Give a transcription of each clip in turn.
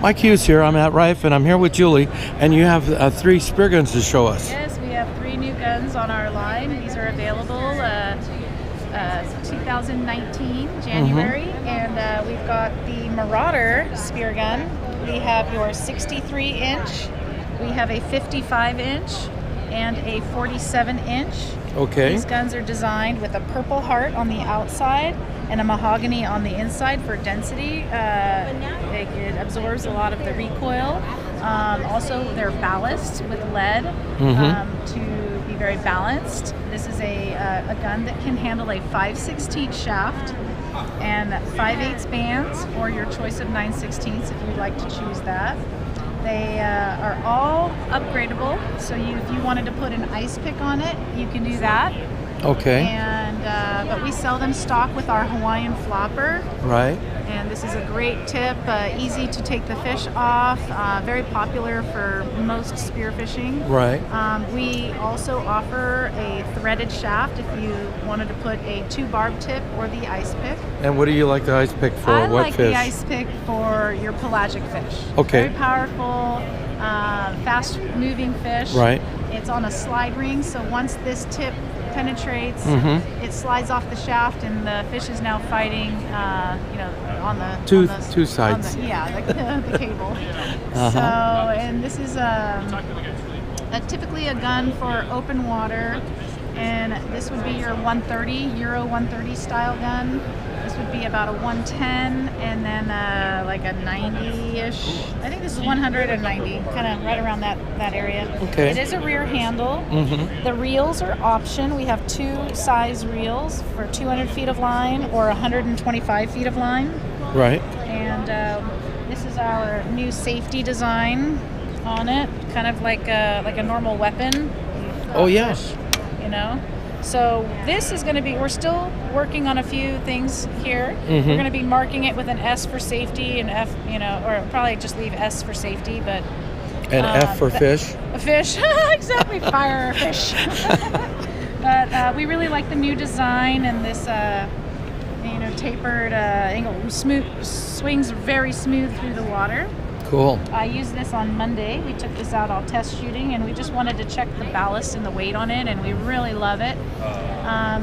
Mike Hughes here. I'm at Riffe, and I'm here with Julie, and you have 3 spear guns to show us. Yes, we have 3 new guns on our line. These are available 2019 January, and we've got the Marauder spear gun. We have your 63-inch, we have a 55-inch, and a 47-inch. Okay. These guns are designed with a purple heart on the outside and a mahogany on the inside for density. It absorbs a lot of the recoil. Also, they're ballast with lead to be very balanced. This is a gun that can handle a 5/16 shaft and 5/8 bands, or your choice of 9/16 if you'd like to choose that. They are all upgradable, so if you wanted to put an ice pick on it, you can do that. Okay. And but we sell them stock with our Hawaiian flopper. Right. And this is a great tip, easy to take the fish off, very popular for most spearfishing. Right. We also offer a threaded shaft if you wanted to put a 2-barb tip or the ice pick. And what do you like the ice pick for? I What like fish? the ice pick for your pelagic fish. Okay. Very powerful, fast-moving fish. Right. It's on a slide ring, so once this tip penetrates, it slides off the shaft, and the fish is now fighting, on the two sides. The cable. So, and this is typically a gun for open water, and this would be your 130 Euro 130 style gun. This would be about a 110, and then like a 90-ish. I think this is 190, kind of right around that area. Okay. It is a rear handle. The reels are option. We have 2 size reels for 200 feet of line or 125 feet of line. Right. And this is our new safety design on it, kind of like a normal weapon. Oh yeah. You know. So this is going to be, we're still working on a few things here. We're going to be marking it with an S for safety and F, or probably just leave S for safety, but... And F for fish? A fish, exactly, fire or fish. But we really like the new design, and this, tapered angle, swings very smooth through the water. Cool. I used this on Monday. We took this out all test shooting, and we just wanted to check the ballast and the weight on it, and we really love it.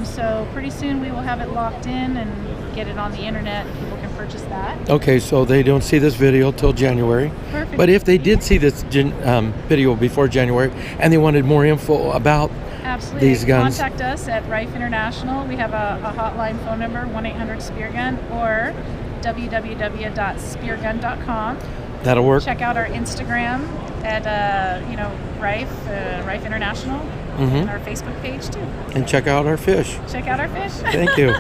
So pretty soon we will have it locked in and get it on the internet, and people can purchase that. Okay, so they don't see this video till January. Perfect. But if they did see this video before January and they wanted more info about these guns, contact us at Riffe International. We have a hotline phone number, 1-800-SPEARGUN, or www.speargun.com. That'll work. Check out our Instagram at Riffe International, and our Facebook page too. And check out our fish. Check out our fish. Thank you.